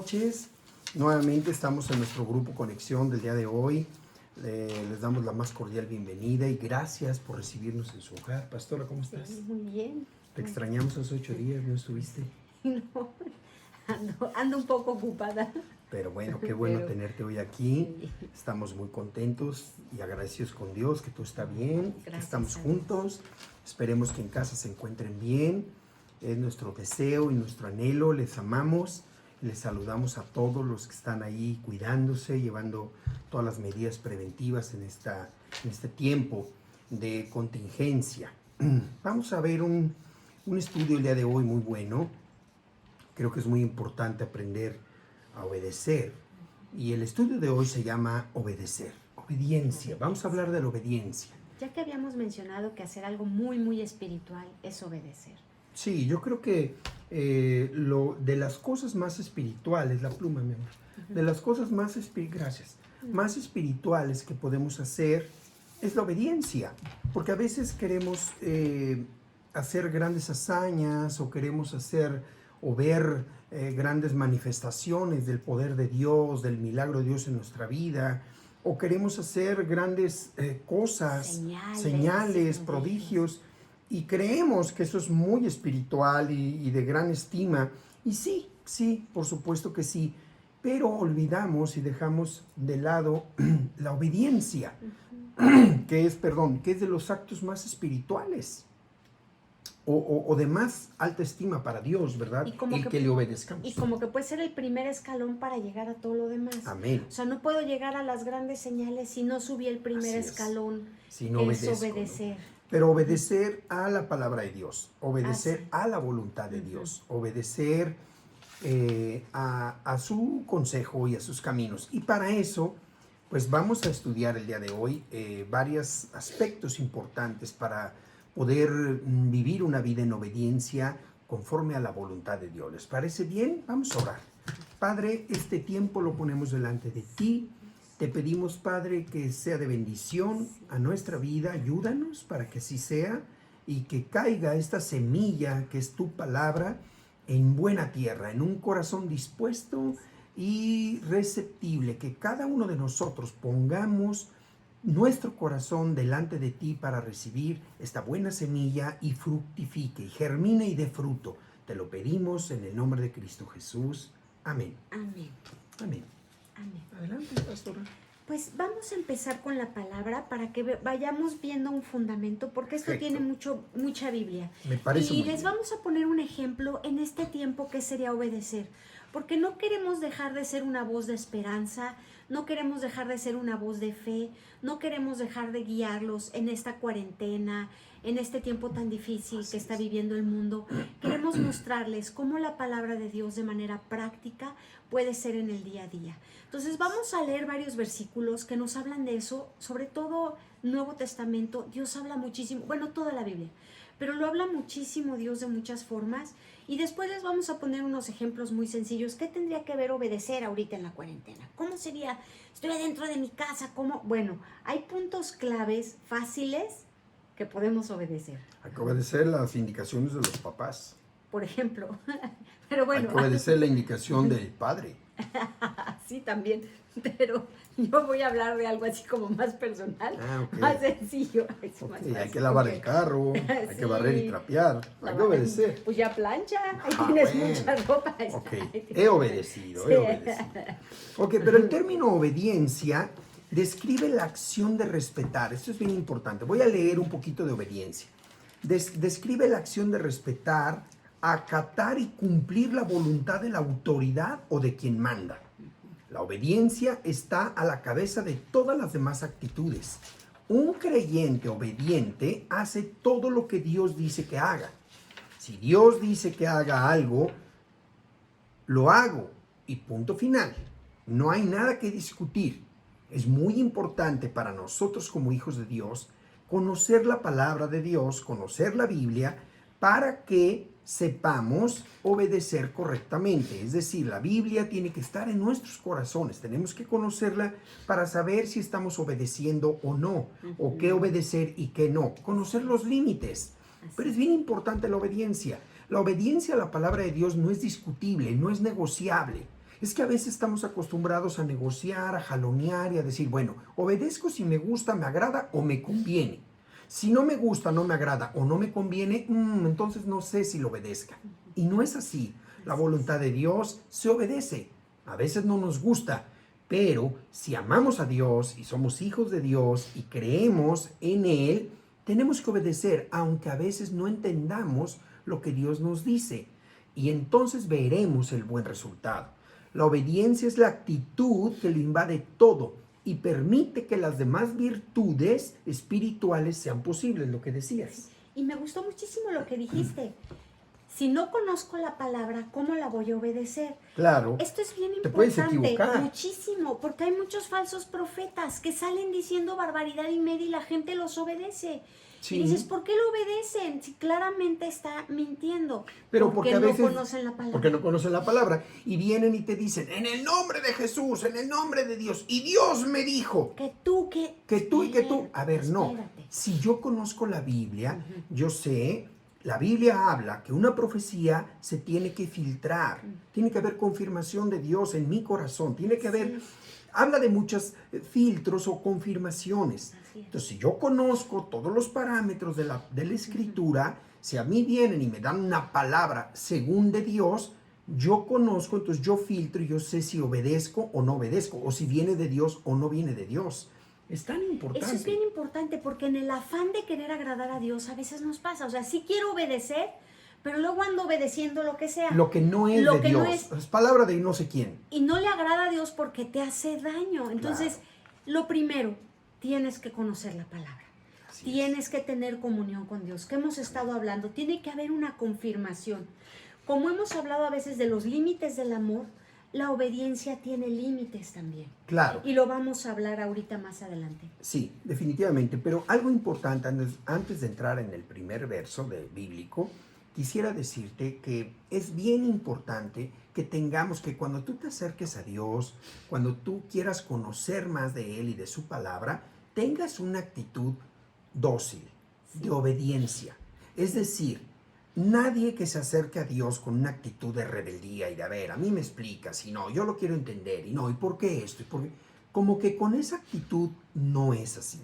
noches. Nuevamente estamos en nuestro grupo Conexión del día de hoy. Les damos la más cordial bienvenida y gracias por recibirnos en su hogar. Pastora, ¿cómo estás? Sí, muy bien. Te extrañamos hace 8 días, ¿no estuviste? No, ando un poco ocupada. Pero bueno, qué bueno Pero, tenerte hoy aquí. sí. Estamos muy contentos y agradecidos con Dios que todo está bien, que Gracias estamos a Dios. juntos. Esperemos que en casa se encuentren bien. Es nuestro deseo y nuestro anhelo. Les amamos. Les saludamos a todos los que están ahí cuidándose, llevando todas las medidas preventivas en este tiempo de contingencia. Vamos a ver un estudio el día de hoy muy bueno. Creo que es muy importante aprender a obedecer. Y el estudio de hoy se llama obedecer, obediencia. Vamos a hablar de la obediencia. Ya que habíamos mencionado que hacer algo muy, muy espiritual es obedecer. Sí, yo creo que de las cosas más espirituales, la pluma, mi amor, de las cosas más más espirituales que podemos hacer es la obediencia, porque a veces queremos hacer grandes hazañas o queremos hacer o ver grandes manifestaciones del poder de Dios, del milagro de Dios en nuestra vida, o queremos hacer grandes cosas, señales, prodigios, y creemos que eso es muy espiritual y de gran estima. Y sí, por supuesto que sí. Pero olvidamos y dejamos de lado la obediencia, que es de los actos más espirituales o de más alta estima para Dios, ¿verdad? El que le obedezcamos. Y como que puede ser el primer escalón para llegar a todo lo demás. Amén. O sea, no puedo llegar a las grandes señales si no subí el primer escalón, si no que obedezco, es obedecer. ¿no? Pero obedecer a la palabra de Dios, obedecer a la voluntad de Dios, obedecer a su consejo y a sus caminos. Y para eso, pues vamos a estudiar el día de hoy varios aspectos importantes para poder vivir una vida en obediencia conforme a la voluntad de Dios. ¿Les parece bien? Vamos a orar. Padre, este tiempo lo ponemos delante de ti. Te pedimos, Padre, que sea de bendición a nuestra vida. Ayúdanos para que así sea y que caiga esta semilla que es tu palabra en buena tierra, en un corazón dispuesto y receptible, que cada uno de nosotros pongamos nuestro corazón delante de ti para recibir esta buena semilla y fructifique, y germine y dé fruto. Te lo pedimos en el nombre de Cristo Jesús. Amén. Amén. Amén. Amén. Adelante, pastora. Pues vamos a empezar con la palabra para que vayamos viendo un fundamento, porque esto Perfecto. tiene mucha Biblia. Me parece y muy les bien. vamos a poner un ejemplo en este tiempo que sería obedecer, porque no queremos dejar de ser una voz de esperanza, no queremos dejar de ser una voz de fe, no queremos dejar de guiarlos en esta cuarentena, en este tiempo tan difícil que está viviendo el mundo. Queremos mostrarles cómo la palabra de Dios de manera práctica puede ser en el día a día. Entonces vamos a leer varios versículos que nos hablan de eso, sobre todo Nuevo Testamento. Dios habla muchísimo, bueno, toda la Biblia, pero lo habla muchísimo Dios de muchas formas. Y después les vamos a poner unos ejemplos muy sencillos. ¿Qué tendría que ver obedecer ahorita en la cuarentena? ¿Cómo sería? Estoy adentro de mi casa, ¿cómo? Bueno, hay puntos claves fáciles que podemos obedecer. Hay que obedecer las indicaciones de los papás. Por ejemplo, pero bueno. Hay que obedecer la indicación del padre. Sí, también, pero yo voy a hablar de algo así como más personal, más sencillo. Hay que lavar el carro, hay que barrer y trapear, hay que obedecer. Pues ya plancha, ahí tienes mucha ropa. He obedecido. Ok, pero el término obediencia describe la acción de respetar. Esto es bien importante. Voy a leer un poquito de obediencia. Describe la acción de respetar, acatar y cumplir la voluntad de la autoridad o de quien manda. La obediencia está a la cabeza de todas las demás actitudes. Un creyente obediente hace todo lo que Dios dice que haga. Si Dios dice que haga algo, lo hago y punto final. No hay nada que discutir. Es muy importante para nosotros como hijos de Dios conocer la palabra de Dios, conocer la Biblia, para que sepamos obedecer correctamente. Es decir, la Biblia tiene que estar en nuestros corazones. Tenemos que conocerla para saber si estamos obedeciendo o no, o qué obedecer y qué no. Conocer los límites. Pero es bien importante la obediencia. La obediencia a la palabra de Dios no es discutible, no es negociable. Es que a veces estamos acostumbrados a negociar, a jalonear y a decir, bueno, obedezco si me gusta, me agrada o me conviene. Si no me gusta, no me agrada o no me conviene, entonces no sé si lo obedezca. Y no es así. La voluntad de Dios se obedece. A veces no nos gusta, pero si amamos a Dios y somos hijos de Dios y creemos en Él, tenemos que obedecer, aunque a veces no entendamos lo que Dios nos dice. Y entonces veremos el buen resultado. La obediencia es la actitud que lo invade todo y permite que las demás virtudes espirituales sean posibles, lo que decías. Y me gustó muchísimo lo que dijiste. Si no conozco la palabra, ¿cómo la voy a obedecer? Claro. Esto es bien Te puedes importante, equivocar. muchísimo, porque hay muchos falsos profetas que salen diciendo barbaridad y media y la gente los obedece. Sí. Y dices, ¿por qué lo obedecen? Si claramente está mintiendo. Pero porque a veces no conocen la palabra. Porque no conocen la palabra. Y vienen y te dicen, en el nombre de Jesús, en el nombre de Dios. Y Dios me dijo. Que tú. A ver, no. Espérate. Si yo conozco la Biblia, yo sé, la Biblia habla que una profecía se tiene que filtrar. Tiene que haber confirmación de Dios en mi corazón. Tiene que haber... Habla de muchos filtros o confirmaciones. Entonces, si yo conozco todos los parámetros de la escritura, si a mí vienen y me dan una palabra según de Dios, yo conozco, entonces yo filtro y yo sé si obedezco o no obedezco, o si viene de Dios o no viene de Dios. Es tan importante. Eso es bien importante porque en el afán de querer agradar a Dios a veces nos pasa. O sea, sí quiero obedecer, pero luego ando obedeciendo lo que sea. Lo que no es de Dios. Es palabra de no sé quién. Y no le agrada a Dios porque te hace daño. Entonces, lo primero, tienes que conocer la palabra. Tienes que tener comunión con Dios. ¿Qué hemos estado hablando? Tiene que haber una confirmación. Como hemos hablado a veces de los límites del amor, la obediencia tiene límites también. Claro. Y lo vamos a hablar ahorita más adelante. Sí, definitivamente. Pero algo importante, antes de entrar en el primer verso bíblico, quisiera decirte que es bien importante que tengamos que cuando tú te acerques a Dios, cuando tú quieras conocer más de Él y de su palabra, tengas una actitud dócil, de obediencia. Es decir, nadie que se acerque a Dios con una actitud de rebeldía y de, a ver, a mí me explicas, y no, yo lo quiero entender, y no, ¿y por qué esto? ¿Y por qué? Como que con esa actitud no es así.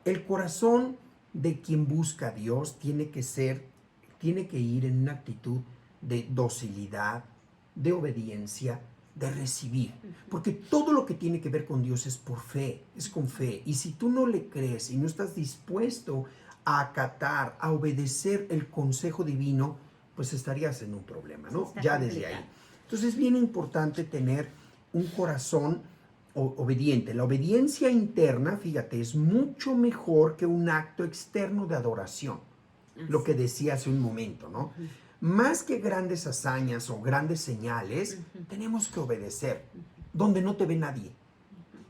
El corazón de quien busca a Dios tiene que ir en una actitud de docilidad, de obediencia, de recibir. Porque todo lo que tiene que ver con Dios es por fe, es con fe. Y si tú no le crees y no estás dispuesto a acatar, a obedecer el consejo divino, pues estarías en un problema, ¿no? Ya desde ahí. Entonces es bien importante tener un corazón obediente. La obediencia interna, fíjate, es mucho mejor que un acto externo de adoración. Lo que decía hace un momento, ¿no? Más que grandes hazañas o grandes señales, tenemos que obedecer. Donde no te ve nadie,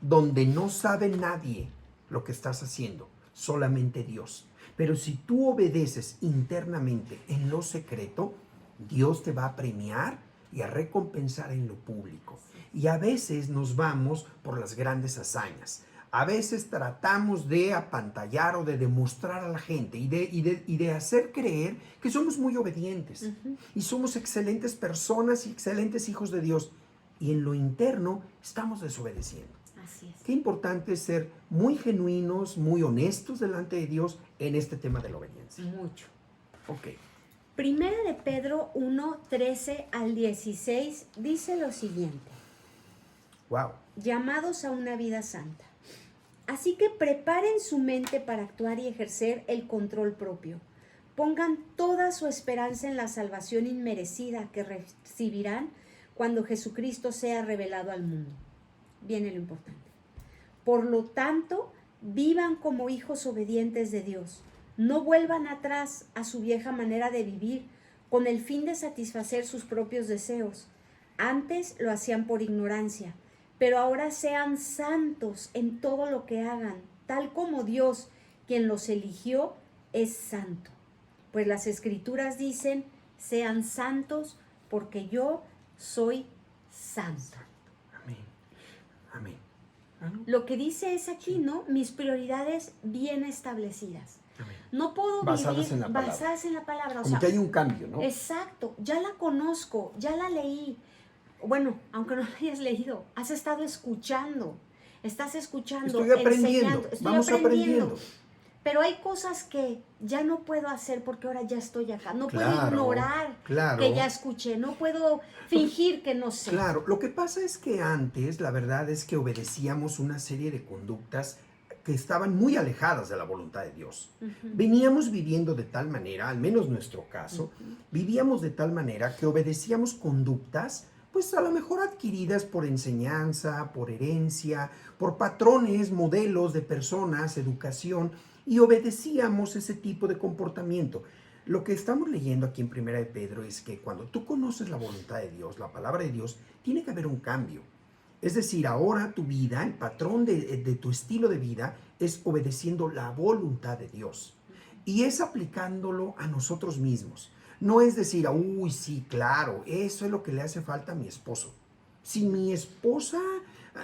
donde no sabe nadie lo que estás haciendo, solamente Dios. Pero si tú obedeces internamente en lo secreto, Dios te va a premiar y a recompensar en lo público. Y a veces nos vamos por las grandes hazañas. A veces tratamos de apantallar o de demostrar a la gente y de hacer creer que somos muy obedientes y somos excelentes personas y excelentes hijos de Dios. Y en lo interno estamos desobedeciendo. Así es. Qué importante es ser muy genuinos, muy honestos delante de Dios en este tema de la obediencia. Mucho. Ok. Primera de Pedro 1, 13 al 16 dice lo siguiente. Wow. Llamados a una vida santa. Así que preparen su mente para actuar y ejercer el control propio. Pongan toda su esperanza en la salvación inmerecida que recibirán cuando Jesucristo sea revelado al mundo. Viene lo importante. Por lo tanto, vivan como hijos obedientes de Dios. No vuelvan atrás a su vieja manera de vivir con el fin de satisfacer sus propios deseos. Antes lo hacían por ignorancia. Pero ahora sean santos en todo lo que hagan, tal como Dios, quien los eligió, es santo. Pues las Escrituras dicen, sean santos porque yo soy santo. Amén. Amén. Lo que dice es aquí, ¿no? Mis prioridades bien establecidas. Amén. No puedo Basadas vivir en la palabra. basadas en la palabra. O Como sea, que hay un cambio, ¿no? exacto, ya la conozco, ya la leí. bueno, aunque no lo hayas leído, has estado escuchando, estás escuchando, Estoy aprendiendo, enseñando, vamos aprendiendo. Pero hay cosas que ya no puedo hacer porque ahora ya estoy acá. No puedo Claro, ignorar claro. que ya escuché, no puedo fingir que no sé. Claro, lo que pasa es que antes, la verdad es que obedecíamos una serie de conductas que estaban muy alejadas de la voluntad de Dios. Veníamos viviendo de tal manera, al menos nuestro caso, vivíamos de tal manera que obedecíamos conductas, pues a lo mejor adquiridas por enseñanza, por herencia, por patrones, modelos de personas, educación, y obedecíamos ese tipo de comportamiento. Lo que estamos leyendo aquí en Primera de Pedro es que cuando tú conoces la voluntad de Dios, la palabra de Dios, tiene que haber un cambio. Es decir, ahora tu vida, el patrón de tu estilo de vida es obedeciendo la voluntad de Dios. Y es aplicándolo a nosotros mismos. No es decir, uy, sí, claro, eso es lo que le hace falta a mi esposo. Si mi esposa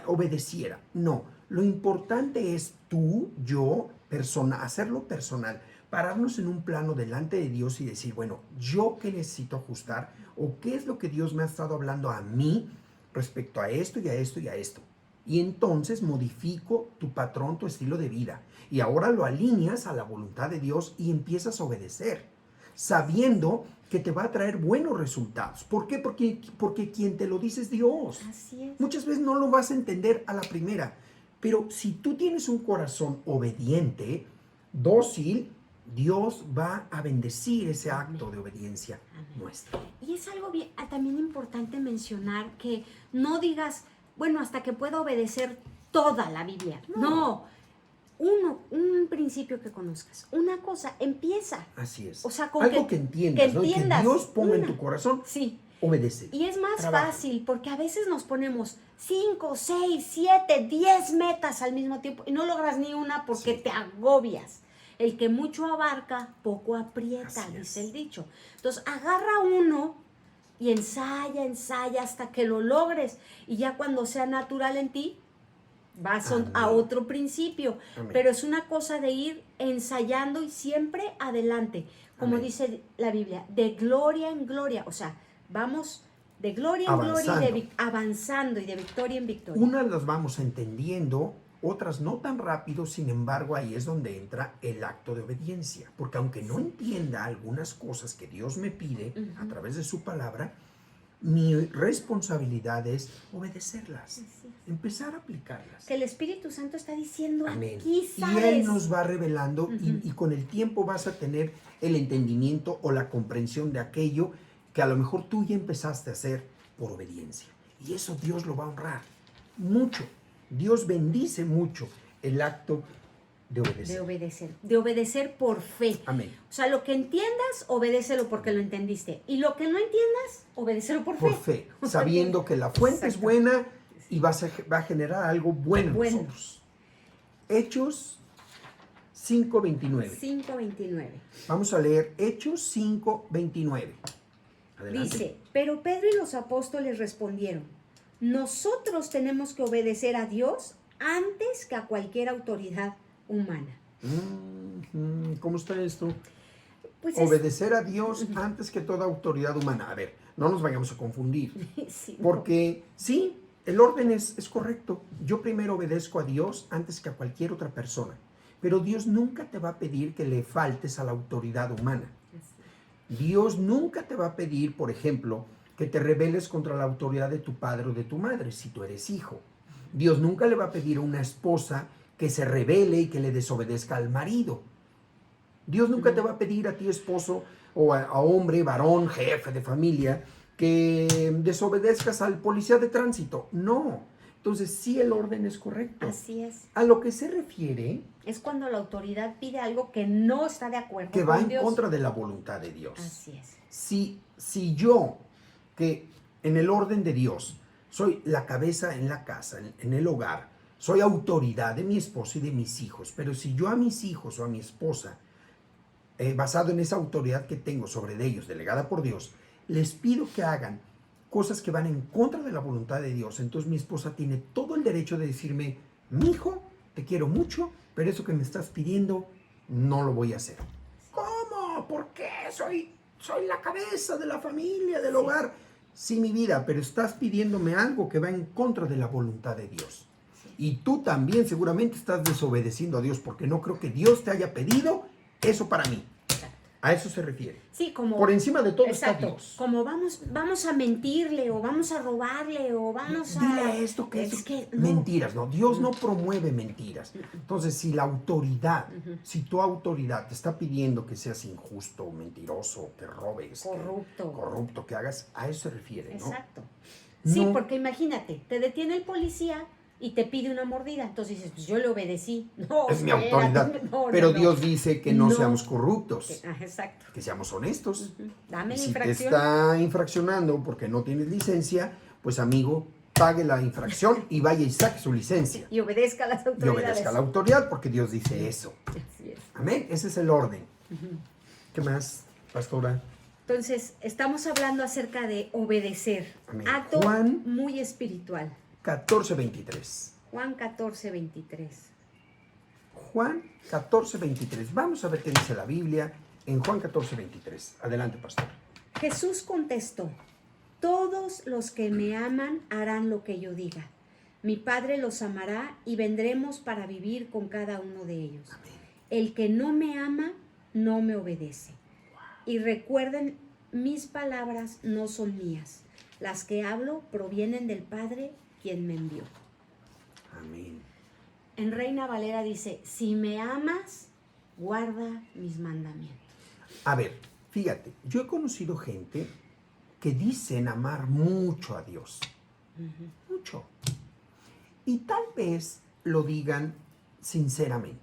obedeciera, no. Lo importante es tú, yo, persona, hacerlo personal, pararnos en un plano delante de Dios y decir, bueno, ¿yo qué necesito ajustar? ¿O qué es lo que Dios me ha estado hablando a mí respecto a esto y a esto y a esto? Y entonces modifico tu patrón, tu estilo de vida. Y ahora lo alineas a la voluntad de Dios y empiezas a obedecer, sabiendo que te va a traer buenos resultados. ¿Por qué? Porque quien te lo dice es Dios. Así es. Muchas veces no lo vas a entender a la primera, pero si tú tienes un corazón obediente, dócil, Dios va a bendecir ese acto de obediencia nuestra. Y es algo bien, también importante mencionar que no digas, bueno, hasta que pueda obedecer toda la Biblia. No. Un principio que conozcas. Una cosa, empieza. Así es. O sea, con algo que entiendas, ¿no? Y que Dios ponga en tu corazón. Sí. Obedece. Y es más Trabaja. fácil porque a veces nos ponemos 5, 6, 7, 10 metas al mismo tiempo y no logras ni una porque te agobias. El que mucho abarca, poco aprieta, dice el dicho. Entonces, agarra uno y ensaya hasta que lo logres. Y ya cuando sea natural en ti, vas a otro principio. Amén. Pero es una cosa de ir ensayando y siempre adelante. Como Amén. dice la Biblia, de gloria en gloria. O sea, vamos de gloria en Avanzando. gloria, avanzando y de victoria en victoria. Unas las vamos entendiendo, otras no tan rápido, sin embargo, ahí es donde entra el acto de obediencia. Porque aunque no entienda algunas cosas que Dios me pide a través de su palabra, mi responsabilidad es obedecerlas, empezar a aplicarlas. Que el Espíritu Santo está diciendo, Amén. aquí sabes. Y Él nos va revelando y con el tiempo vas a tener el entendimiento o la comprensión de aquello que a lo mejor tú ya empezaste a hacer por obediencia. Y eso Dios lo va a honrar mucho. Dios bendice mucho el acto de obedecer. De obedecer por fe. Amén. O sea, lo que entiendas, obedécelo porque lo entendiste. Y lo que no entiendas, obedécelo por fe. Por fe, sabiendo que la fuente es buena y va a generar algo bueno en nosotros. Hechos 5:29. 5:29. Vamos a leer Hechos 5:29. Adelante. Dice, pero Pedro y los apóstoles respondieron, nosotros tenemos que obedecer a Dios antes que a cualquier autoridad humana. ¿Cómo está esto? Pues Obedecer a Dios antes que toda autoridad humana. A ver, no nos vayamos a confundir. Sí, Porque sí, el orden es correcto. Yo primero obedezco a Dios antes que a cualquier otra persona. Pero Dios nunca te va a pedir que le faltes a la autoridad humana. Dios nunca te va a pedir, por ejemplo, que te rebeles contra la autoridad de tu padre o de tu madre, si tú eres hijo. Dios nunca le va a pedir a una esposa que se rebele y que le desobedezca al marido. Dios nunca te va a pedir a ti, esposo, o a hombre, varón, jefe de familia, que desobedezcas al policía de tránsito. No. Entonces, sí, el orden es correcto. así es. A lo que se refiere, Es cuando la autoridad pide algo que no está de acuerdo que con va en Dios. contra de la voluntad de Dios. Así es. Si yo, que en el orden de Dios, soy la cabeza en la casa, en el hogar, soy autoridad de mi esposo y de mis hijos, pero si yo a mis hijos o a mi esposa, basado en esa autoridad que tengo sobre ellos, delegada por Dios, les pido que hagan cosas que van en contra de la voluntad de Dios, entonces mi esposa tiene todo el derecho de decirme, mi hijo, te quiero mucho, pero eso que me estás pidiendo, no lo voy a hacer. ¿Cómo? ¿Por qué? Soy la cabeza de la familia, del hogar. Sí, mi vida, pero estás pidiéndome algo que va en contra de la voluntad de Dios. Y tú también seguramente estás desobedeciendo a Dios porque no creo que Dios te haya pedido eso para mí. Exacto. A eso se refiere. Sí, como... Por encima de todo exacto, está Dios. como vamos a mentirle o vamos a robarle o vamos a... Dile esto que es que no. mentiras, ¿no? Dios no promueve mentiras. Entonces, si la autoridad, si tu autoridad te está pidiendo que seas injusto, mentiroso, que robes, corrupto, que hagas, a eso se refiere, ¿no? Exacto. Sí, No. porque imagínate, te detiene el policía y te pide una mordida, entonces dices, pues yo le obedecí. No, Es mi espérate, autoridad. no, Pero no. Dios dice que no No. seamos corruptos, Exacto. que seamos honestos. Dame Y la si te infracción. está infraccionando porque no tienes licencia, pues amigo, pague la infracción y vaya y saque su licencia. Y obedezca a las Y autoridades. obedezca a la autoridad porque Dios dice eso. Así es. Amén. Ese es el orden. ¿Qué más, pastora? Entonces, estamos hablando acerca de obedecer. Amén. Acto Juan muy espiritual. 14:23. Juan 14:23. Juan 14:23. Vamos a ver qué dice la Biblia en Juan 14:23. Adelante, pastor. Jesús contestó, todos los que me aman harán lo que yo diga. Mi Padre los amará y vendremos para vivir con cada uno de ellos. Amén. El que no me ama, no me obedece. Y recuerden, mis palabras no son mías. Las que hablo provienen del Padre, quien me envió. Amén. En Reina Valera dice, si me amas, guarda mis mandamientos. A ver, fíjate, yo he conocido gente que dicen amar mucho a Dios. Mucho. Y tal vez lo digan sinceramente.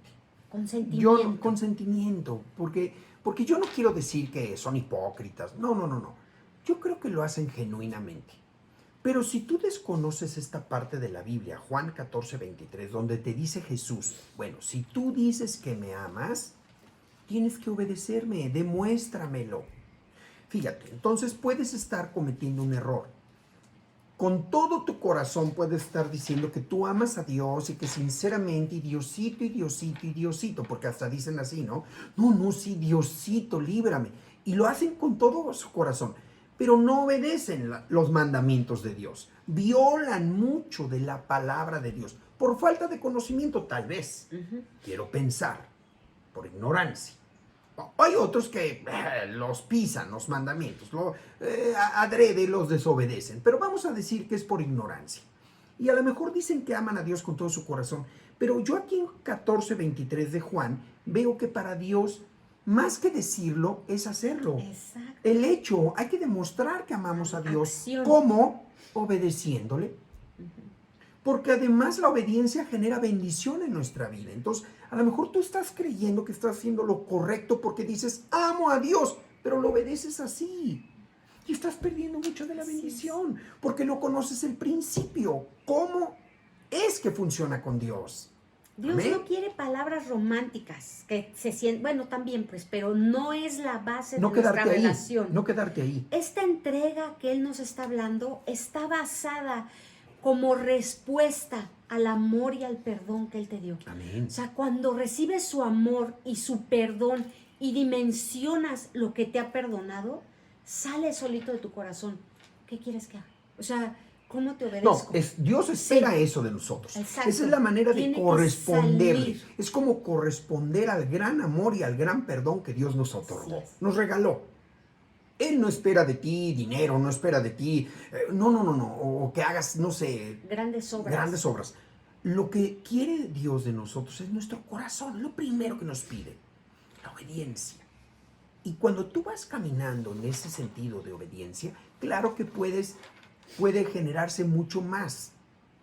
Consentimiento. Consentimiento, porque yo no quiero decir que son hipócritas. No. Yo creo que lo hacen genuinamente. Pero si tú desconoces esta parte de la Biblia, Juan 14:23, donde te dice Jesús, bueno, si tú dices que me amas, tienes que obedecerme, demuéstramelo. Fíjate, entonces puedes estar cometiendo un error. Con todo tu corazón puedes estar diciendo que tú amas a Dios y que sinceramente, y Diosito, porque hasta dicen así, ¿no? No, sí, Diosito, líbrame. Y lo hacen con todo su corazón, pero no obedecen los mandamientos de Dios. Violan mucho de la palabra de Dios, por falta de conocimiento tal vez. Quiero pensar, por ignorancia. Hay otros que los pisan, los mandamientos, adrede los desobedecen, pero vamos a decir que es por ignorancia. Y a lo mejor dicen que aman a Dios con todo su corazón, pero yo aquí en 14:23 de Juan veo que para Dios, más que decirlo, es hacerlo. Exacto. El hecho, hay que demostrar que amamos a Dios. Acción. ¿Cómo? Obedeciéndole. Porque además la obediencia genera bendición en nuestra vida. Entonces, a lo mejor tú estás creyendo que estás haciendo lo correcto porque dices, amo a Dios, pero lo obedeces así. Y estás perdiendo mucho de la bendición, porque no conoces el principio. ¿Cómo es que funciona con Dios? Dios ¿Amén? no quiere palabras románticas que se sienten, bueno, también pues, pero no es la base de nuestra relación. No quedarte ahí. Esta entrega que Él nos está hablando está basada como respuesta al amor y al perdón que Él te dio. Amén. O sea, cuando recibes su amor y su perdón y dimensionas lo que te ha perdonado, sale solito de tu corazón. ¿Qué quieres que haga? O sea, ¿cómo te obedezco? No, Dios espera Sí. eso de nosotros. Exacto. Esa es la manera de Tiene que corresponderle. salir. Es como corresponder al gran amor y al gran perdón que Dios nos otorgó, Así es. nos regaló. Él no espera de ti dinero, no espera de ti, no, o que hagas, no sé, Grandes obras. grandes obras. Lo que quiere Dios de nosotros es nuestro corazón, lo primero que nos pide, la obediencia. Y cuando tú vas caminando en ese sentido de obediencia, claro que puede generarse mucho más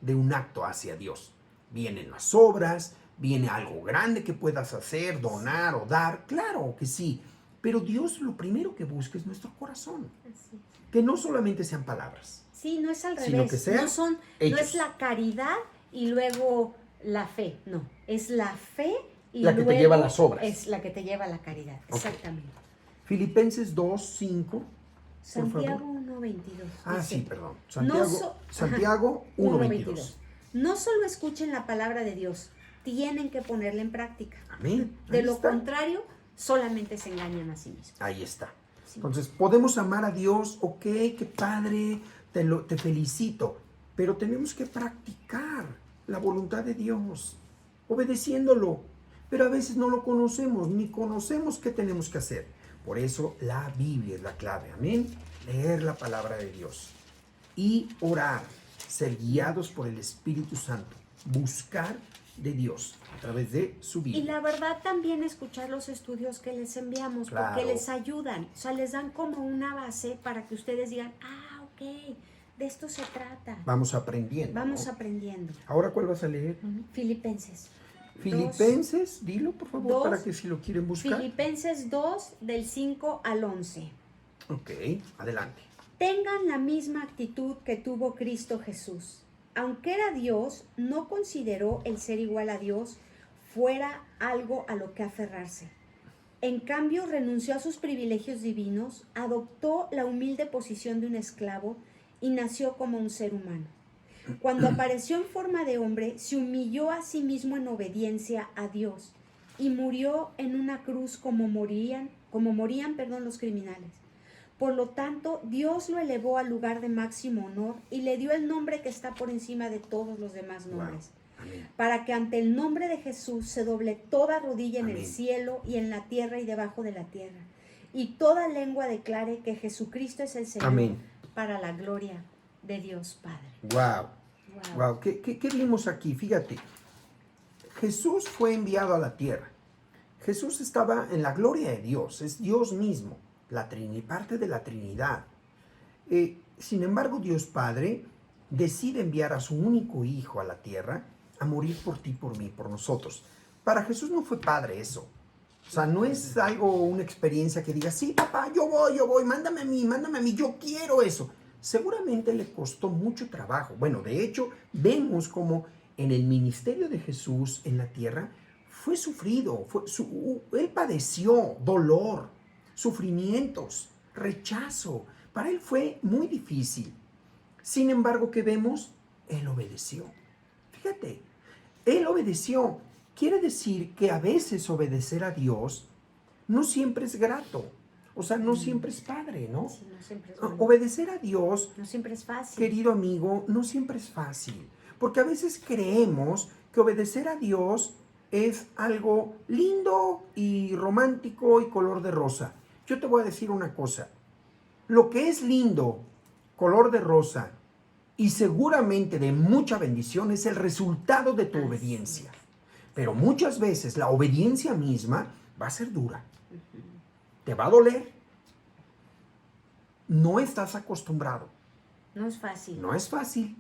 de un acto hacia Dios. Vienen las obras, viene algo grande que puedas hacer, donar o dar, claro que sí. Pero Dios lo primero que busca es nuestro corazón. Así. Que no solamente sean palabras. Sí, no es al Sino revés. que sean no hechos. es la caridad y luego la fe. No, es la fe y La que te luego lleva a las obras. es la que te lleva a la caridad. Ok. Exactamente. Filipenses 2:5. Santiago favor. 1:22. Ah, dice, sí, perdón. No Santiago 1:22. No solo escuchen la palabra de Dios, tienen que ponerla en práctica. Amén. De Ahí lo está. contrario, solamente se engañan a sí mismos. Ahí está. Sí. Entonces, podemos amar a Dios, ok, qué padre, te felicito, pero tenemos que practicar la voluntad de Dios, obedeciéndolo. Pero a veces no lo conocemos, ni conocemos qué tenemos que hacer. Por eso la Biblia es la clave, amén. Leer la palabra de Dios y orar, ser guiados por el Espíritu Santo, buscar de Dios a través de su Y Biblia. la verdad también escuchar los estudios que les enviamos, Claro. porque les ayudan, o sea, les dan como una base para que ustedes digan, ah, ok, de esto se trata. Vamos aprendiendo. Vamos ¿no? aprendiendo. Ahora, ¿cuál vas a leer? Filipenses. Filipenses, dilo por favor, 2, para que si lo quieren buscar. Filipenses 2, del 5 al 11. Ok, adelante. Tengan la misma actitud que tuvo Cristo Jesús. Aunque era Dios, no consideró el ser igual a Dios fuera algo a lo que aferrarse. En cambio, renunció a sus privilegios divinos, adoptó la humilde posición de un esclavo y nació como un ser humano. Cuando apareció en forma de hombre, se humilló a sí mismo en obediencia a Dios y murió en una cruz como morían los criminales. Por lo tanto, Dios lo elevó al lugar de máximo honor y le dio el nombre que está por encima de todos los demás nombres. Wow. Amén. Para que ante el nombre de Jesús se doble toda rodilla en Amén. el cielo y en la tierra y debajo de la tierra, y toda lengua declare que Jesucristo es el Señor. Amén. Para la gloria de Dios Padre. Wow. Wow. Wow. ¿Qué vimos aquí? Fíjate. Jesús fue enviado a la tierra. Jesús estaba en la gloria de Dios. Es Dios mismo. Parte de la Trinidad. Sin embargo, Dios Padre decide enviar a su único Hijo a la tierra a morir por ti, por mí, por nosotros. Para Jesús no fue padre eso. O sea, no es algo, una experiencia que diga, sí, papá, yo voy, mándame a mí, yo quiero eso. Seguramente le costó mucho trabajo. Bueno, de hecho, vemos como en el ministerio de Jesús en la tierra fue sufrido, él padeció dolor, sufrimientos, rechazo. Para él fue muy difícil. Sin embargo, ¿qué vemos? Él obedeció. Fíjate, él obedeció. Quiere decir que a veces obedecer a Dios no siempre es grato. O sea, no siempre es padre, ¿no? Sí, no siempre es bueno. Obedecer a Dios, No siempre es fácil. querido amigo, no siempre es fácil. Porque a veces creemos que obedecer a Dios es algo lindo y romántico y color de rosa. Yo te voy a decir una cosa. Lo que es lindo, color de rosa y seguramente de mucha bendición es el resultado de tu obediencia. Pero muchas veces la obediencia misma va a ser dura. Te va a doler. No estás acostumbrado. No es fácil. No es fácil.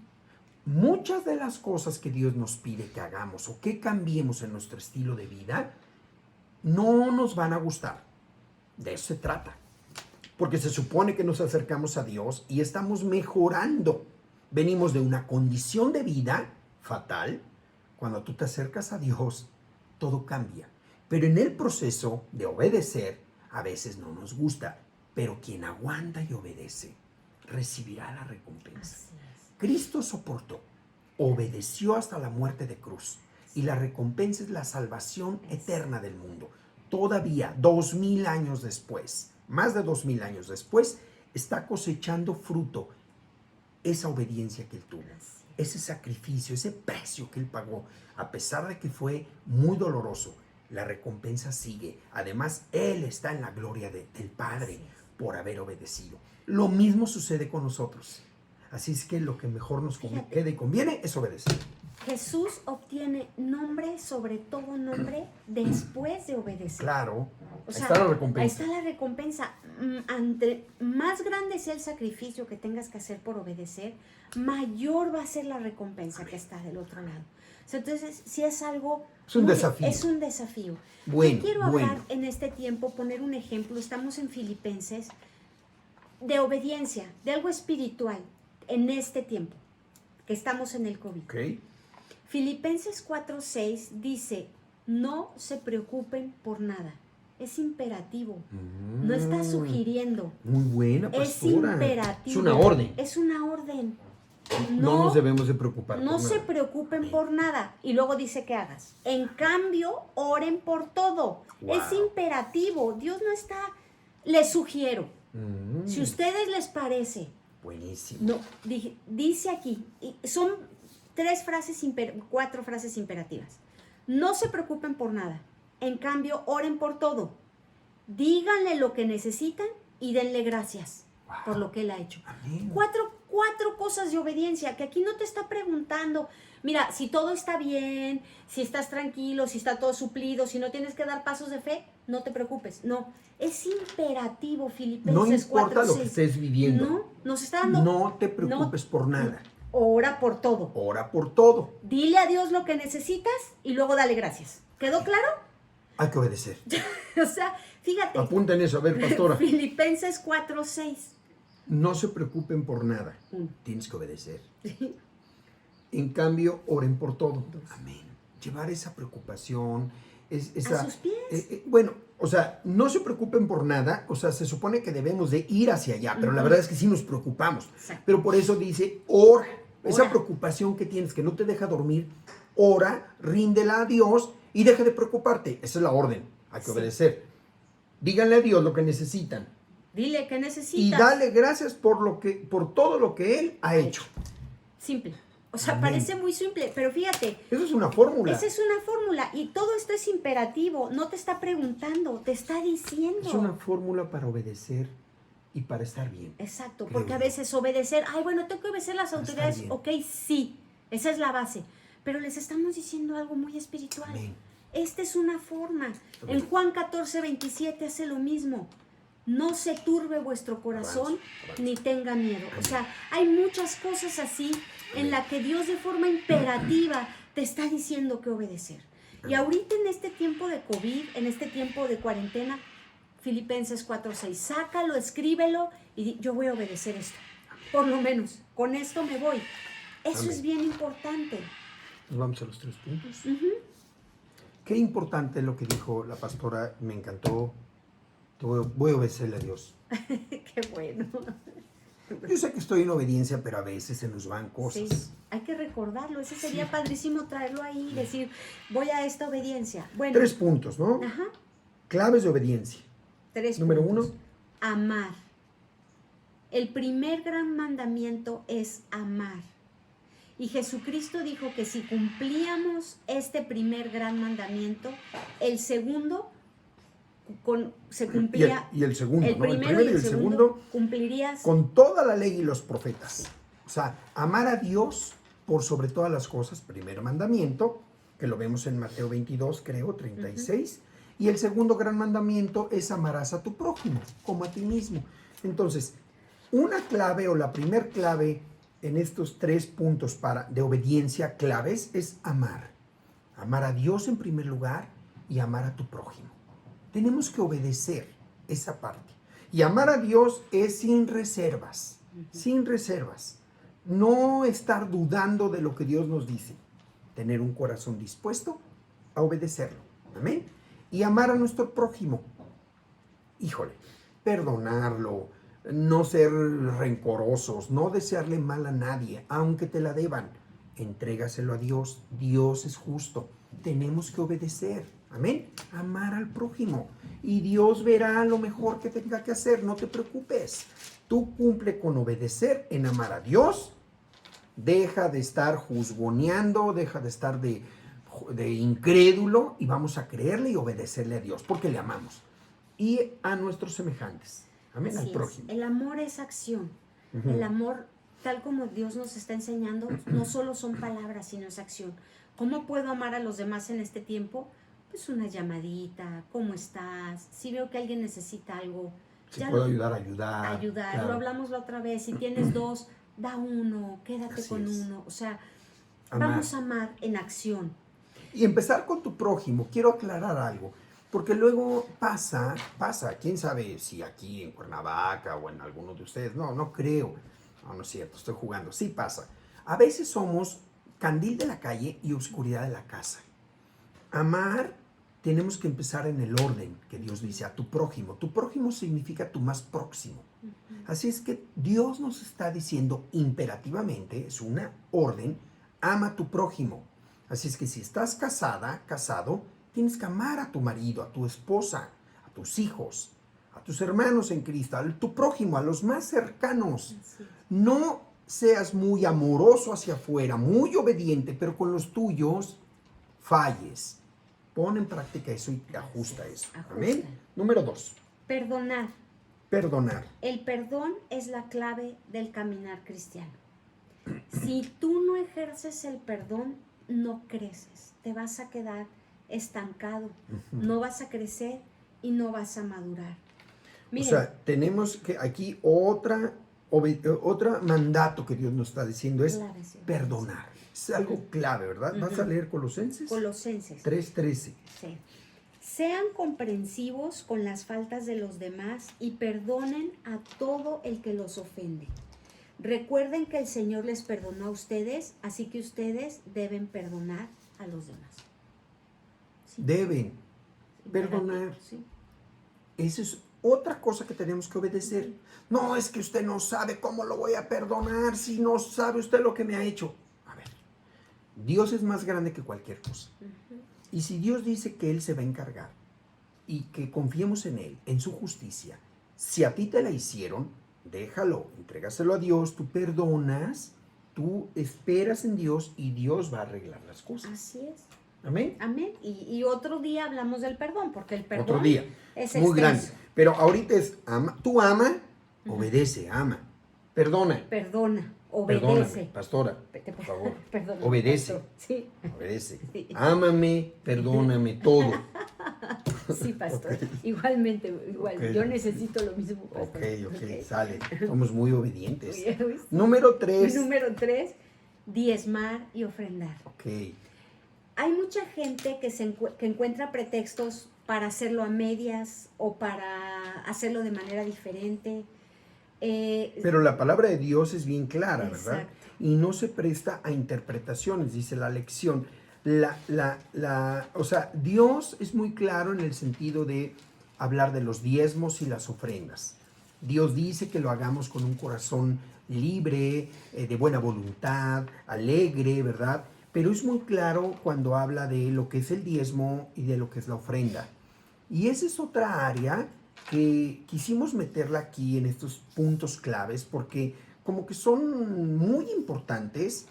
Muchas de las cosas que Dios nos pide que hagamos o que cambiemos en nuestro estilo de vida no nos van a gustar. De eso se trata. Porque se supone que nos acercamos a Dios y estamos mejorando. Venimos de una condición de vida fatal. Cuando tú te acercas a Dios, todo cambia. Pero en el proceso de obedecer, a veces no nos gusta. Pero quien aguanta y obedece, recibirá la recompensa. Así es. Cristo soportó, obedeció hasta la muerte de cruz. Y la recompensa es la salvación eterna del mundo. Todavía, 2000 años después, más de 2000 años después, está cosechando fruto esa obediencia que él tuvo. Ese sacrificio, ese precio que él pagó, a pesar de que fue muy doloroso, la recompensa sigue. Además, él está en la gloria del Padre por haber obedecido. Lo mismo sucede con nosotros. Así es que lo que mejor nos queda y conviene es obedecer. Jesús obtiene nombre sobre todo nombre después de obedecer. Claro, O ahí sea, está la recompensa. ahí está la recompensa. Entre más grande sea el sacrificio que tengas que hacer por obedecer, mayor va a ser la recompensa que está del otro lado. O sea, entonces, si es algo... Es un desafío. Es un desafío. Bueno, Yo quiero hablar en este tiempo, poner un ejemplo. Estamos en Filipenses, de obediencia, de algo espiritual, en este tiempo, que estamos en el COVID. Ok. Filipenses 4:6 dice, no se preocupen por nada. Es imperativo. No está sugiriendo. Muy buena, pastora. Es imperativo. Es una orden. Es una orden. No nos debemos de preocupar No por se nada. preocupen por nada. Y luego dice que hagas. En cambio, oren por todo. Wow. Es imperativo. Dios no está, les sugiero. Si a ustedes les parece, Buenísimo. no, dice aquí, y son 4 frases imperativas. No se preocupen por nada. En cambio, oren por todo. Díganle lo que necesitan y denle gracias por lo que él ha hecho. Amén. Cuatro cosas de obediencia que aquí no te está preguntando. Mira, si todo está bien, si estás tranquilo, si está todo suplido, si no tienes que dar pasos de fe, no te preocupes. No, es imperativo, Filipenses No importa 4:6. lo que estés viviendo. No, nos está dando. No te preocupes por nada. Ora por todo. Ora por todo. Dile a Dios lo que necesitas y luego dale gracias. ¿Quedó claro? Hay que obedecer. O sea, fíjate. Apunten eso, a ver, pastora. Filipenses 4:6. No se preocupen por nada. Tienes que obedecer. En cambio, oren por todo. Amén. Llevar esa preocupación, A sus pies. Bueno, o sea, no se preocupen por nada. O sea, se supone que debemos de ir hacia allá, pero la verdad es que sí nos preocupamos. Exacto. Pero por eso dice, ora. Esa Ora. preocupación que tienes, que no te deja dormir, ora, ríndela a Dios y deja de preocuparte. Esa es la orden. Hay que Sí. obedecer. Díganle a Dios lo que necesitan. Dile que Y necesitas. dale gracias por todo lo que Él ha hecho. Simple. O sea, Amén. parece muy simple, pero fíjate, Eso es una fórmula. esa es una fórmula y todo esto es imperativo. No te está preguntando, te está diciendo. Es una fórmula para obedecer y para estar bien. Exacto, Creo porque a yo. veces obedecer, ay, bueno, tengo que obedecer las Para estar autoridades, bien. ok, sí, esa es la base, pero les estamos diciendo algo muy espiritual. Amén. Esta es una forma. Amén. En Juan 14:27 hace lo mismo. No se turbe vuestro corazón Avance. ni tenga miedo. O sea, hay muchas cosas así en las que Dios de forma imperativa te está diciendo que obedecer. Y ahorita en este tiempo de COVID, en este tiempo de cuarentena, Filipenses 4:6, sácalo, escríbelo y yo voy a obedecer esto. Por lo menos, con esto me voy. Eso Amén. es bien importante. Nos vamos a los 3 puntos. Ujú. Qué importante lo que dijo la pastora, me encantó. Voy a obedecerle a Dios. Qué bueno. Yo sé que estoy en obediencia, pero a veces se nos van cosas. Sí, hay que recordarlo. Ese sería padrísimo traerlo ahí y decir, voy a esta obediencia. Bueno, 3 puntos, ¿no? ajá, Claves de obediencia. 3 Número puntos. 1. Amar. El primer gran mandamiento es amar. Y Jesucristo dijo que si cumplíamos este primer gran mandamiento, el segundo se cumplía. Y el segundo, el ¿no? El primero primero y el segundo cumplirías. con toda la ley y los profetas. O sea, amar a Dios por sobre todas las cosas, primer mandamiento, que lo vemos en Mateo 22, creo, 36. Y el segundo gran mandamiento es amarás a tu prójimo, como a ti mismo. Entonces, una clave o la primer clave en estos 3 puntos de obediencia claves es amar. Amar a Dios en primer lugar y amar a tu prójimo. Tenemos que obedecer esa parte. Y amar a Dios es sin reservas, sin reservas. No estar dudando de lo que Dios nos dice. Tener un corazón dispuesto a obedecerlo. Amén. Y amar a nuestro prójimo. Híjole, perdonarlo, no ser rencorosos, no desearle mal a nadie, aunque te la deban. Entrégaselo a Dios. Dios es justo. Tenemos que obedecer. Amén. Amar al prójimo. Y Dios verá lo mejor que tenga que hacer. No te preocupes. Tú cumple con obedecer en amar a Dios. Deja de estar juzgoneando, deja de estar de incrédulo y vamos a creerle y obedecerle a Dios porque le amamos. Y a nuestros semejantes. Amén. Así Al es. prójimo. El amor es acción. Ujú. El amor, tal como Dios nos está enseñando, no solo son palabras, sino es acción. ¿Cómo puedo amar a los demás en este tiempo? Pues una llamadita, ¿cómo estás? Si veo que alguien necesita algo, Si ya puedo lo- ayudar, ayudar. ayudar. Claro. Lo hablamos la otra vez. Si tienes 2, da uno, quédate Así con es. uno. O sea, Amar. vamos a amar en acción. Y empezar con tu prójimo. Quiero aclarar algo. Porque luego pasa, quién sabe si aquí en Cuernavaca o en alguno de ustedes. No creo. No es cierto, estoy jugando. Sí pasa. A veces somos candil de la calle y oscuridad de la casa. Amar, tenemos que empezar en el orden que Dios dice, a tu prójimo. Tu prójimo significa tu más próximo. Así es que Dios nos está diciendo imperativamente, es una orden, ama a tu prójimo. Así es que si estás casada, casado, tienes que amar a tu marido, a tu esposa, a tus hijos. a tus hermanos en Cristo, a tu prójimo, a los más cercanos. Así es. No seas muy amoroso hacia afuera, muy obediente, pero con los tuyos falles. Pon en práctica eso y ajusta eso. Amén. Número 2. Perdonar. Perdonar. El perdón es la clave del caminar cristiano. Si tú no ejerces el perdón, no creces. Te vas a quedar estancado. No vas a crecer y no vas a madurar. Miren, O sea, tenemos que aquí otra mandato que Dios nos está diciendo es clave, sí. perdonar. Es algo clave, ¿verdad? ¿Vas a leer Colosenses? Colosenses. 3:13. Sí. Sean comprensivos con las faltas de los demás y perdonen a todo el que los ofende. Recuerden que el Señor les perdonó a ustedes, así que ustedes deben perdonar a los demás. Sí. Deben perdonar. Sí. Esa es otra cosa que tenemos que obedecer. No, es que usted no sabe cómo lo voy a perdonar si no sabe usted lo que me ha hecho. A ver, Dios es más grande que cualquier cosa. Y si Dios dice que Él se va a encargar y que confiemos en Él, en su justicia, si a ti te la hicieron, déjalo, entrégaselo a Dios, tú perdonas, tú esperas en Dios y Dios va a arreglar las cosas. Así es. Amén. Amén. Y otro día hablamos del perdón, porque el perdón Otro día. es Muy grande. extenso. Pero ahorita es, tú ama, obedece, ama. Perdona. Perdona, Perdóname, obedece. pastora, por favor. Perdona, Obedece. pastor. Sí, Obedece. Sí. Ámame, perdóname, todo. sí, pastor. Ok. Igualmente, igual. Ok. Yo necesito lo mismo, pastor. Ok, sale. Somos muy obedientes. Uy, sí. Número 3. Número 3, diezmar y ofrendar. Ok. Hay mucha gente que encuentra pretextos para hacerlo a medias o para hacerlo de manera diferente. Pero la palabra de Dios es bien clara, ¿verdad? Exacto. Y no se presta a interpretaciones, dice la lección. O sea, Dios es muy claro en el sentido de hablar de los diezmos y las ofrendas. Dios dice que lo hagamos con un corazón libre, de buena voluntad, alegre, ¿verdad? Pero es muy claro cuando habla de lo que es el diezmo y de lo que es la ofrenda. Y esa es otra área que quisimos meterla aquí en estos puntos claves porque como que son muy importantes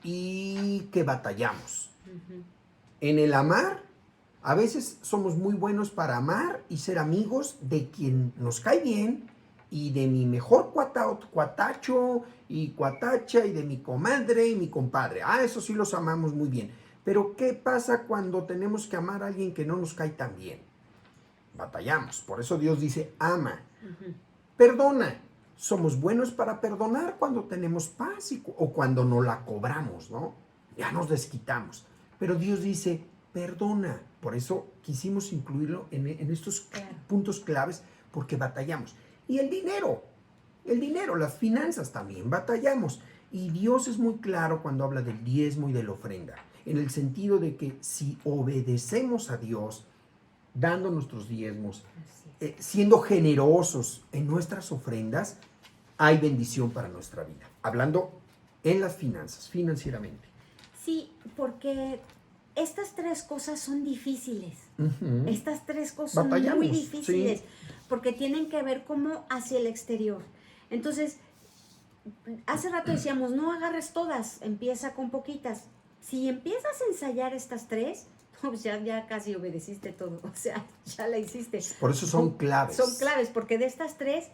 y que batallamos. En el amar, a veces somos muy buenos para amar y ser amigos de quien nos cae bien y de mi mejor cuatacho y cuatacha y de mi comadre y mi compadre. Eso sí los amamos muy bien. Pero ¿qué pasa cuando tenemos que amar a alguien que no nos cae tan bien? Batallamos. Por eso Dios dice, ama. Perdona. Somos buenos para perdonar cuando tenemos paz o cuando no la cobramos, ¿no? Ya nos desquitamos. Pero Dios dice, perdona. Por eso quisimos incluirlo en estos puntos claves porque batallamos. Y el dinero, las finanzas también batallamos. Y Dios es muy claro cuando habla del diezmo y de la ofrenda. En el sentido de que si obedecemos a Dios, dando nuestros diezmos, siendo generosos en nuestras ofrendas, hay bendición para nuestra vida. Hablando en las finanzas, financieramente. Sí, porque estas tres cosas son difíciles. Estas tres cosas Batallamos, son muy difíciles. sí. Porque tienen que ver como hacia el exterior. Entonces, hace rato decíamos, no agarres todas, empieza con poquitas. Si empiezas a ensayar estas tres, pues ya casi obedeciste todo. O sea, ya la hiciste. Por eso son claves. Son claves, porque de estas tres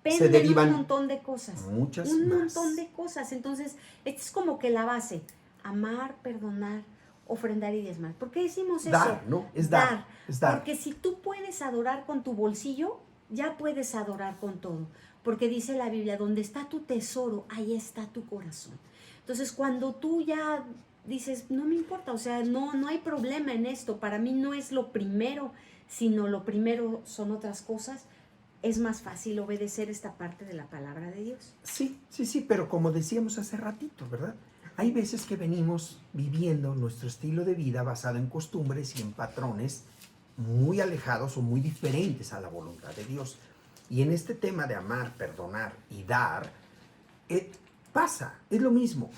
se derivan un montón de cosas. Muchas un más. montón de cosas. Entonces, esta es como que la base. Amar, perdonar, ofrendar y diezmar. ¿Por qué decimos eso? Dar, ¿no? Es dar. Es dar. Porque si tú puedes adorar con tu bolsillo, ya puedes adorar con todo. Porque dice la Biblia, donde está tu tesoro, ahí está tu corazón. Entonces, cuando tú ya dices, no me importa, o sea, no hay problema en esto, para mí no es lo primero, sino lo primero son otras cosas, es más fácil obedecer esta parte de la palabra de Dios. Sí, pero como decíamos hace ratito, ¿verdad? Hay veces que venimos viviendo nuestro estilo de vida basado en costumbres y en patrones muy alejados o muy diferentes a la voluntad de Dios. Y en este tema de amar, perdonar y dar, pasa, es lo mismo.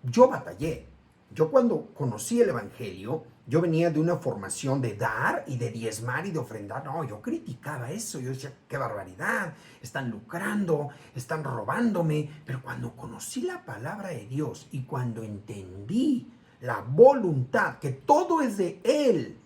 Yo batallé, yo cuando conocí el Evangelio, yo venía de una formación de dar y de diezmar y de ofrendar. No, yo criticaba eso. Yo decía, qué barbaridad, están lucrando, están robándome. Pero cuando conocí la palabra de Dios y cuando entendí la voluntad, que todo es de Él,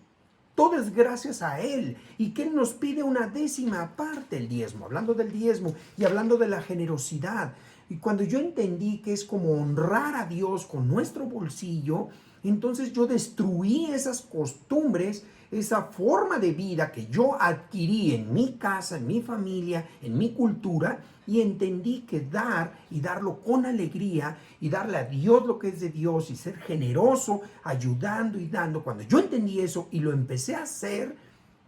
todo es gracias a Él, y que Él nos pide una décima parte el diezmo, hablando del diezmo y hablando de la generosidad. Y cuando yo entendí que es como honrar a Dios con nuestro bolsillo, entonces yo destruí esas costumbres, esa forma de vida que yo adquirí en mi casa, en mi familia, en mi cultura, y entendí que dar y darlo con alegría y darle a Dios lo que es de Dios y ser generoso, ayudando y dando. Cuando yo entendí eso y lo empecé a hacer,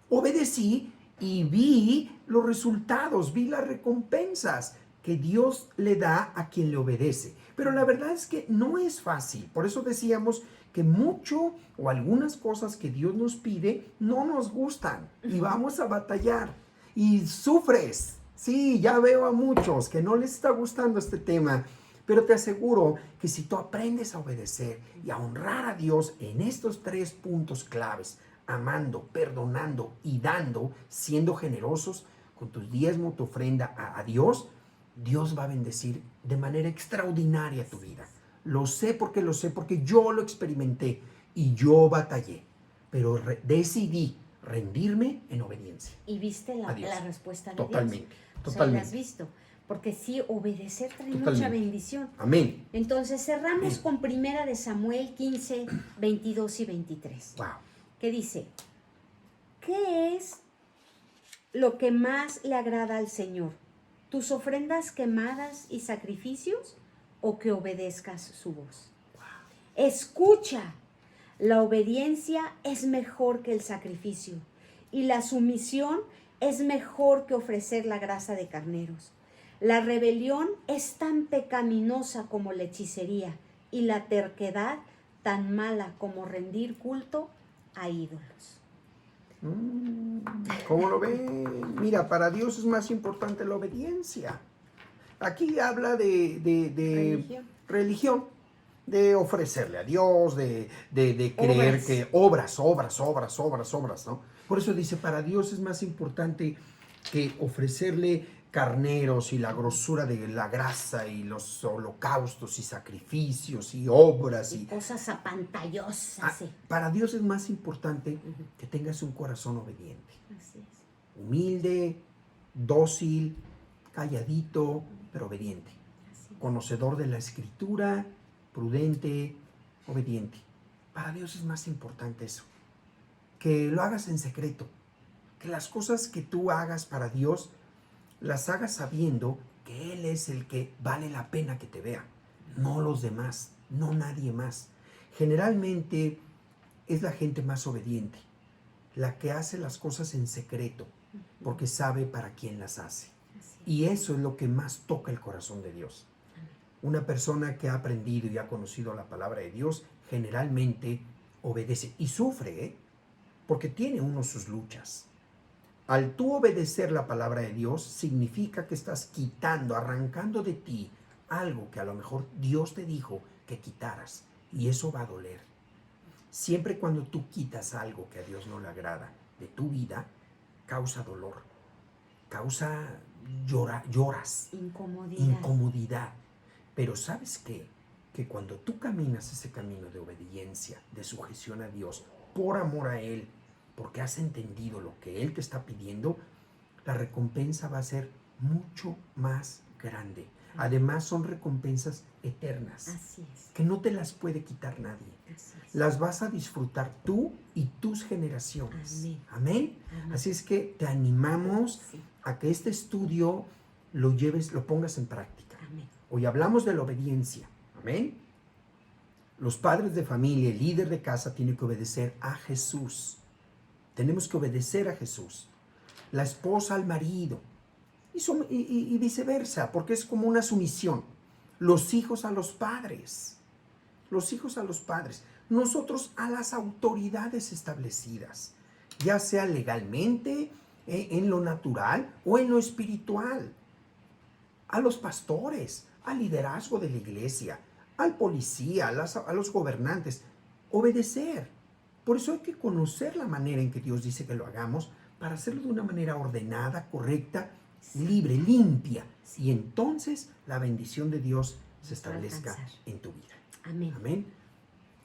obedecí y vi los resultados, vi las recompensas que Dios le da a quien le obedece. Pero la verdad es que no es fácil. Por eso decíamos que mucho o algunas cosas que Dios nos pide no nos gustan y vamos a batallar y sufres. Sí, ya veo a muchos que no les está gustando este tema, pero te aseguro que si tú aprendes a obedecer y a honrar a Dios en estos 3 puntos claves, amando, perdonando y dando, siendo generosos con tu diezmo, tu ofrenda a Dios, Dios va a bendecir de manera extraordinaria tu vida. Lo sé porque yo lo experimenté y yo batallé, pero decidí rendirme en obediencia. Y viste la respuesta de totalmente, Dios. Totalmente. O sea, la has visto. Porque sí, obedecer trae mucha bendición. Amén. Entonces cerramos con 1 de Samuel 15, 22 y 23. Wow. Que dice, ¿qué es lo que más le agrada al Señor? ¿Tus ofrendas quemadas y sacrificios o que obedezcas su voz? Wow. Escucha, la obediencia es mejor que el sacrificio y la sumisión es mejor que ofrecer la grasa de carneros. La rebelión es tan pecaminosa como la hechicería y la terquedad tan mala como rendir culto a ídolos. ¿Cómo lo ven? Mira, para Dios es más importante la obediencia. Aquí habla de religión, de ofrecerle a Dios, de creer que obras, ¿no? Por eso dice, para Dios es más importante que ofrecerle carneros y la grosura de la grasa y los holocaustos y sacrificios y obras y cosas apantallosas. Sí. Para Dios es más importante que tengas un corazón obediente. Así es. Humilde, dócil, calladito, pero obediente. Así es. Conocedor de la escritura, prudente, obediente. Para Dios es más importante eso. Que lo hagas en secreto. Que las cosas que tú hagas para Dios las hagas sabiendo que Él es el que vale la pena que te vea, no los demás, no nadie más. Generalmente es la gente más obediente, la que hace las cosas en secreto, porque sabe para quién las hace. Y eso es lo que más toca el corazón de Dios. Una persona que ha aprendido y ha conocido la palabra de Dios, generalmente obedece y sufre, porque tiene uno sus luchas. Al tú obedecer la palabra de Dios, significa que estás quitando, arrancando de ti algo que a lo mejor Dios te dijo que quitaras. Y eso va a doler. Siempre cuando tú quitas algo que a Dios no le agrada de tu vida, causa dolor. Lloras. Incomodidad. Pero ¿sabes qué? Que cuando tú caminas ese camino de obediencia, de sujeción a Dios, por amor a Él, porque has entendido lo que Él te está pidiendo, la recompensa va a ser mucho más grande. Además, son recompensas eternas. Así es. Que no te las puede quitar nadie. Así es. Las vas a disfrutar tú y tus generaciones. Amén. Amén. Amén. Así es que te animamos a que este estudio lo pongas en práctica. Amén. Hoy hablamos de la obediencia. Amén. Los padres de familia, el líder de casa, tiene que obedecer a Jesús. Tenemos que obedecer a Jesús. La esposa al marido. Y viceversa, porque es como una sumisión. Los hijos a los padres. Los hijos a los padres. Nosotros a las autoridades establecidas. Ya sea legalmente, en lo natural o en lo espiritual. A los pastores, al liderazgo de la iglesia, al policía, a los gobernantes. Obedecer. Por eso hay que conocer la manera en que Dios dice que lo hagamos para hacerlo de una manera ordenada, correcta, libre, limpia. Y entonces la bendición de Dios se establezca en tu vida. Amén. Amén.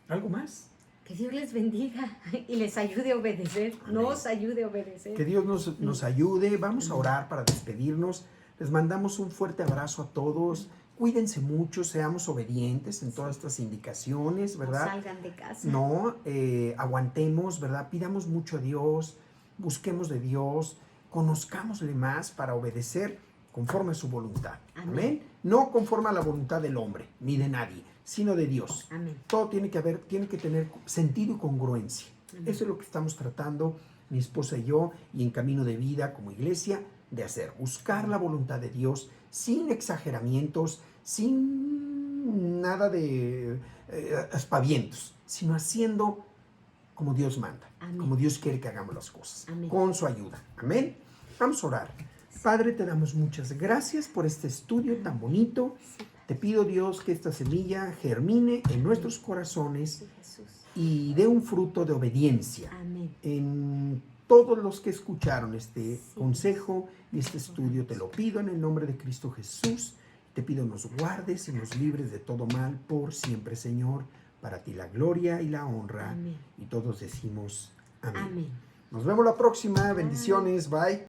¿Algo más? Que Dios les bendiga y les ayude a obedecer. Amén. Nos ayude a obedecer. Que Dios nos ayude. Vamos a orar para despedirnos. Les mandamos un fuerte abrazo a todos. Cuídense mucho, seamos obedientes en todas estas indicaciones, ¿verdad? No salgan de casa. No, aguantemos, ¿verdad? Pidamos mucho a Dios, busquemos de Dios, conozcámosle más para obedecer conforme a su voluntad. Amén. Amén. No conforme a la voluntad del hombre, ni de nadie, sino de Dios. Amén. Todo tiene que tener sentido y congruencia. Amén. Eso es lo que estamos tratando, mi esposa y yo, y en Camino de Vida como iglesia, de hacer. Buscar la voluntad de Dios sin exageramientos, sin nada de aspavientos, sino haciendo como Dios manda, Amén. como Dios quiere que hagamos las cosas, Amén. con su ayuda. Amén. Vamos a orar. Padre, te damos muchas gracias por este estudio tan bonito. Te pido, Dios, que esta semilla germine en nuestros corazones Sí, Jesús. y dé un fruto de obediencia Amén. en todos los que escucharon este Sí. consejo y este estudio. Te lo pido en el nombre de Cristo Jesús. Te pido nos guardes y nos libres de todo mal por siempre, Señor. Para ti la gloria y la honra. Amén. Y todos decimos amén. Amén. Nos vemos la próxima. Bendiciones. Bye.